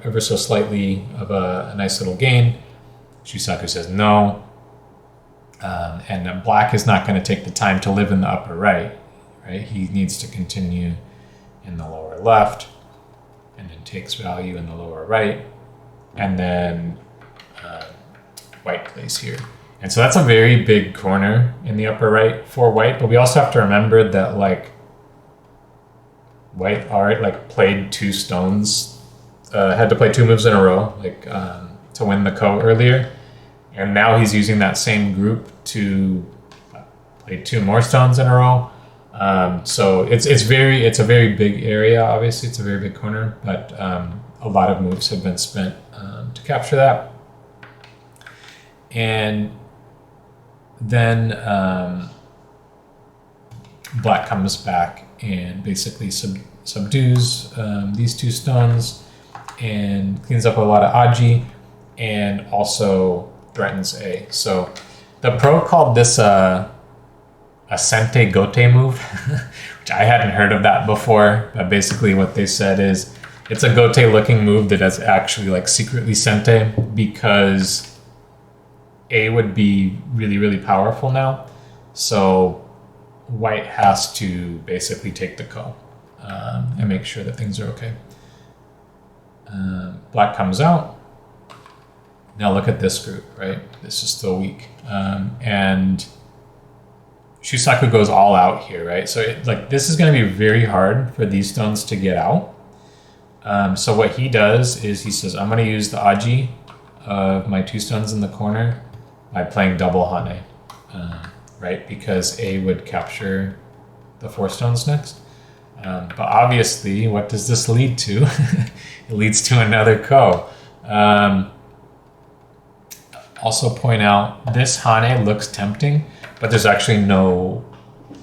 S1: ever so slightly of a nice little gain. Shusaku says no. And black is not going to take the time to live in the upper right? He needs to continue in the lower left, and then takes value in the lower right, and then white plays here. And so that's a very big corner in the upper right for white, but we also have to remember that white already played two stones, had to play two moves in a row, to win the ko earlier. And now he's using that same group to play two more stones in a row. So it's a very big area. Obviously, it's a very big corner, but a lot of moves have been spent to capture that. And then black comes back and basically subdues these two stones and cleans up a lot of aji, and also threatens A. So the pro called this a sente gote move, which I hadn't heard of that before, but basically what they said is it's a gote looking move that is actually secretly sente, because A would be really, really powerful now. So white has to basically take the ko and make sure that things are okay. Black comes out. Now look at this group, right? This is still weak. And Shusaku goes all out here, right? So this is going to be very hard for these stones to get out. So what he does is he says, I'm going to use the aji of my two stones in the corner by playing double hane, right? Because A would capture the four stones next. But obviously, what does this lead to? It leads to another ko. Also point out, this hane looks tempting, but there's actually no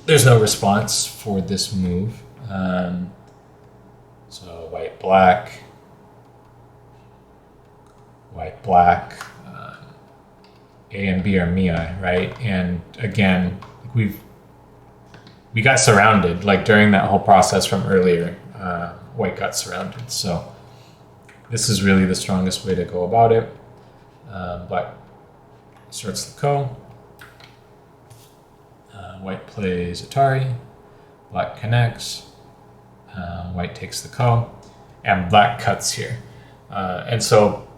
S1: response for this move. So white, black, A and B are miai, right? And again, we got surrounded, during that whole process from earlier, white got surrounded. So this is really the strongest way to go about it. Black starts the ko. White plays Atari. Black connects. White takes the ko. And black cuts here. And so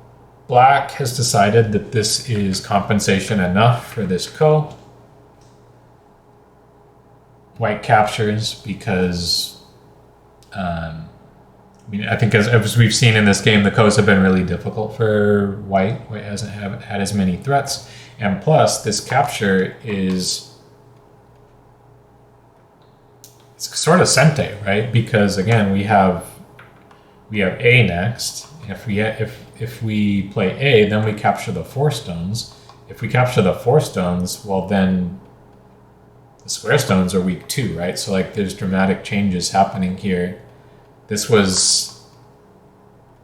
S1: black has decided that this is compensation enough for this ko. White captures because, I think as we've seen in this game, the kos have been really difficult for white. White hasn't had as many threats. And plus, this capture it's sort of sente, right? Because again, we have We have A next. If we play A, then we capture the 4 stones. If we capture the 4 stones, well then the square stones are weak too, right? So like there's dramatic changes happening here. This was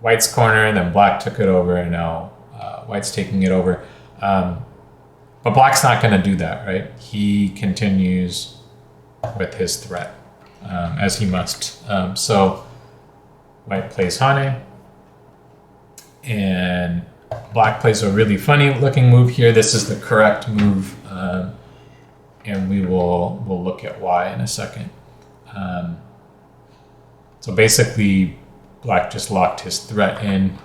S1: White's corner, then Black took it over, and now White's taking it over. But Black's not going to do that, right? He continues with his threat, as he must. So White plays Hane, and Black plays a really funny looking move here. This is the correct move, and we'll look at why in a second. So basically, Black just locked his threat in,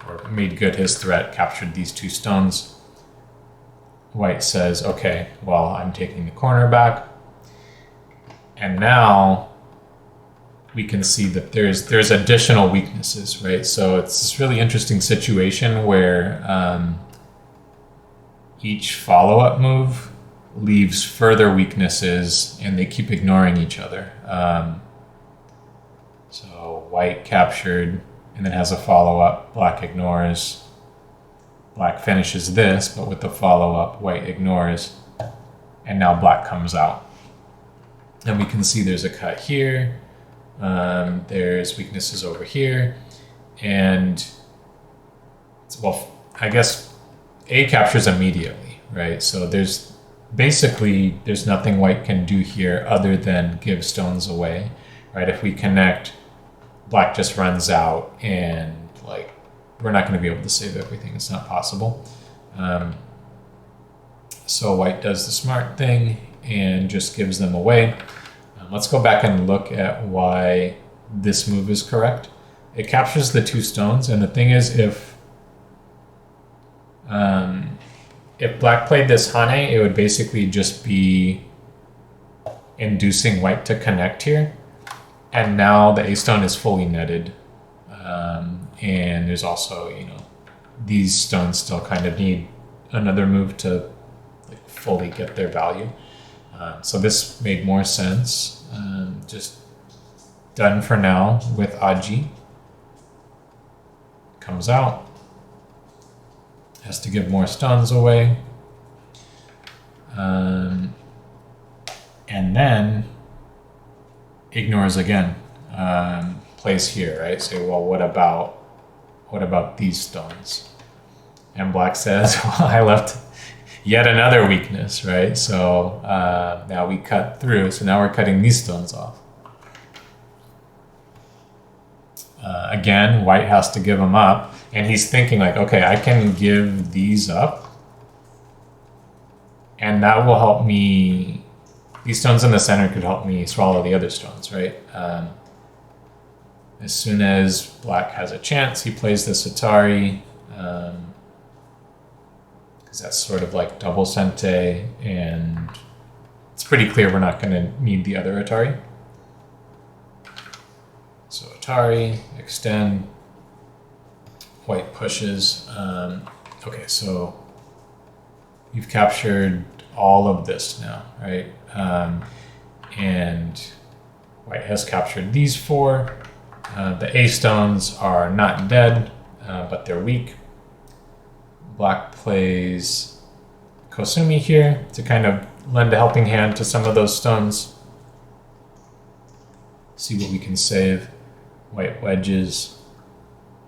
S1: or made good his threat, captured these 2 stones. White says, okay, well, I'm taking the corner back. And now we can see that there's additional weaknesses, right? So it's this really interesting situation where each follow-up move leaves further weaknesses, and they keep ignoring each other. So White captured and then has a follow-up. Black ignores. Black finishes this, but with the follow-up, White ignores. And now Black comes out. And we can see there's a cut here. There's weaknesses over here. And, well, I guess A captures immediately, right? So there's nothing White can do here other than give stones away, right? If we connect, Black just runs out, and like we're not going to be able to save everything. It's not possible. So White does the smart thing and just gives them away. Let's go back and look at why this move is correct. It captures the 2 stones, and the thing is, if Black played this Hane, it would basically just be inducing White to connect here. And now the A stone is fully netted. And there's also, these stones still kind of need another move to like fully get their value. So this made more sense. Just done for now with Aji. Comes out. Has to give more stones away. And then ignores again. Plays here, right? Say, well, what about these stones? And Black says, well, I left yet another weakness, right? So now we cut through. So now we're cutting these stones off. Again, White has to give them up. And he's thinking like, okay, I can give these up. And that will help me. These stones in the center could help me swallow the other stones, right? As soon as Black has a chance, he plays this Atari. Because that's sort of like double Sente, and it's pretty clear we're not going to need the other Atari. So Atari, extend, White pushes. Okay, so you've captured all of this now, right? And White has captured these 4. The A stones are not dead, but they're weak. Black plays Kosumi here to kind of lend a helping hand to some of those stones. See what we can save. White wedges,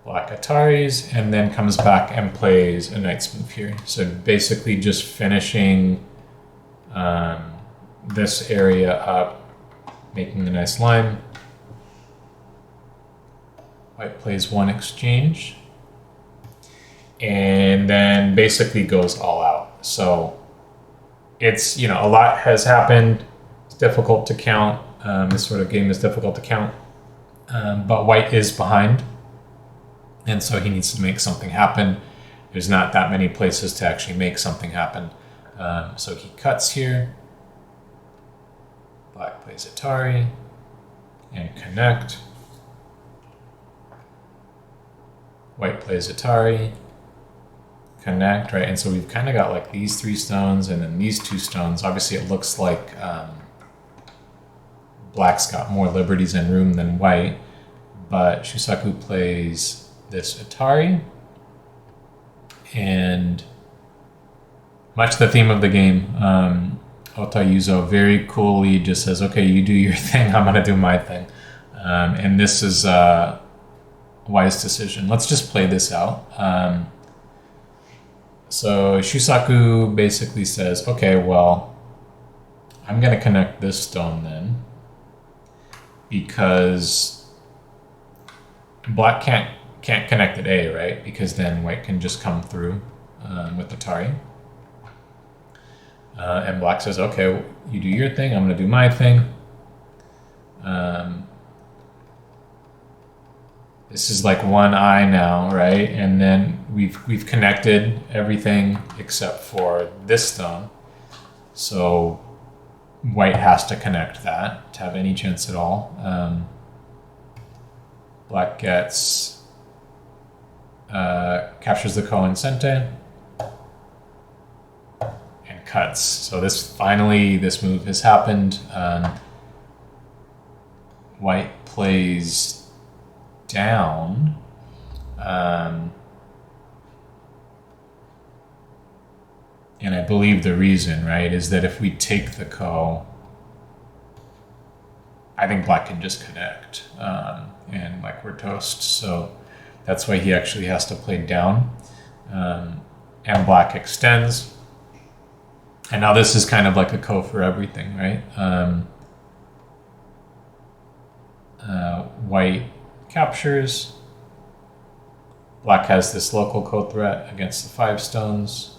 S1: Black Ataris, and then comes back and plays a Knight's move here. So basically just finishing this area up, making a nice line. White plays 1 exchange, and then basically goes all out. So it's, a lot has happened. It's difficult to count. This sort of game is difficult to count. But White is behind, and so he needs to make something happen. There's not that many places to actually make something happen. So he cuts here. Black plays Atari and connect. White plays Atari, connect, right? And so we've kind of got like these 3 stones and then these 2 stones. Obviously it looks like Black's got more liberties and room than White, but Shusaku plays this Atari, and much the theme of the game, Ota Yuzo very coolly just says, okay, you do your thing, I'm gonna do my thing. And this is a wise decision. Let's just play this out. So Shusaku basically says, okay, well, I'm gonna connect this stone then, because black can't connect at A, right? Because then white can just come through with Atari. And black says, okay, you do your thing, I'm gonna do my thing. This is like one eye now, right? And then we've connected everything except for this stone. So white has to connect that to have any chance at all. Black gets captures the ko in sente and cuts. So this move has happened. White plays down. And I believe the reason, right, is that if we take the ko, I think black can just connect, and like we're toast. So that's why he actually has to play down, and black extends. And now this is kind of like a ko for everything, right? White captures. Black has this local ko threat against the 5 stones.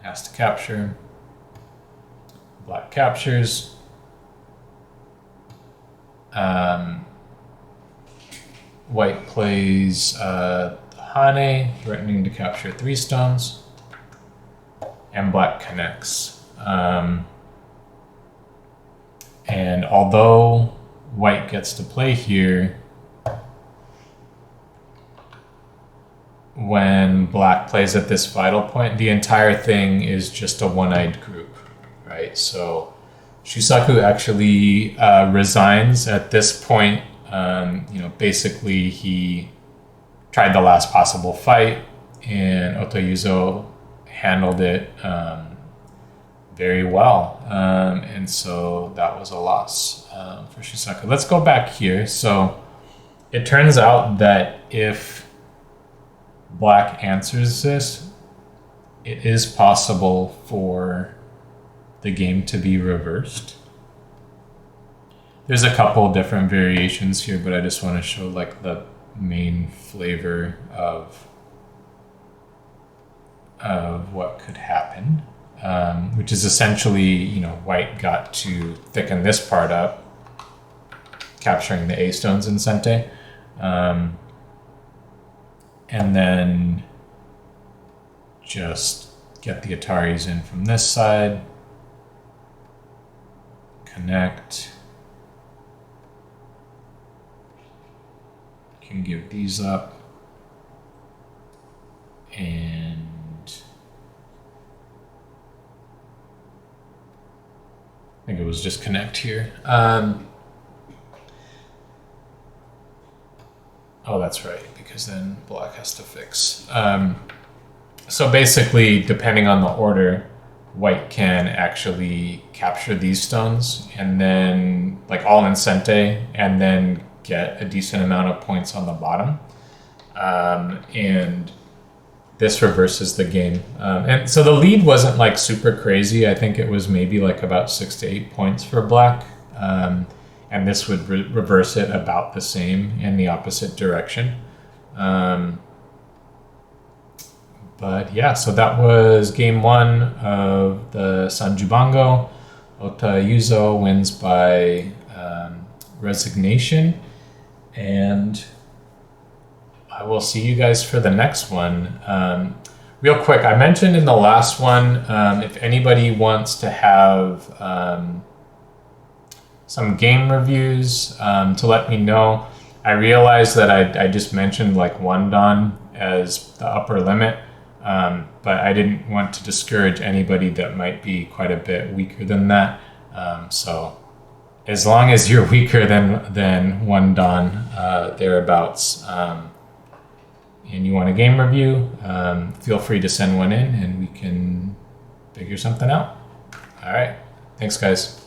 S1: Has to capture. Black captures. White plays Hane, threatening to capture 3 stones. And black connects. And although white gets to play here, when black plays at this vital point, the entire thing is just a one-eyed group, right? So Shusaku actually resigns at this point. Basically he tried the last possible fight, and Ota Yuzo handled it very well. And so that was a loss for Shusaku. Let's go back here. So it turns out that if black answers this, it is possible for the game to be reversed. There's a couple different variations here, but I just want to show like the main flavor of what could happen, which is essentially, white got to thicken this part up, capturing the A stones in sente, and then just get the Ataris in from this side, connect, can give these up, and I think it was just connect here. Oh, that's right, because then black has to fix. So basically, depending on the order, white can actually capture these stones and then, like all in sente, and then get a decent amount of points on the bottom. And this reverses the game. And so the lead wasn't like super crazy. I think it was maybe like about 6 to 8 points for black. And this would reverse it about the same in the opposite direction. But yeah, so that was game 1 of the Sanjubango. Ota Yuzo wins by resignation. And I will see you guys for the next one. Real quick, I mentioned in the last one, if anybody wants to have some game reviews, to let me know. I realized that I just mentioned like Wondan as the upper limit, but I didn't want to discourage anybody that might be quite a bit weaker than that. So as long as you're weaker than 1 Dan, thereabouts, and you want a game review, feel free to send one in and we can figure something out. All right. Thanks, guys.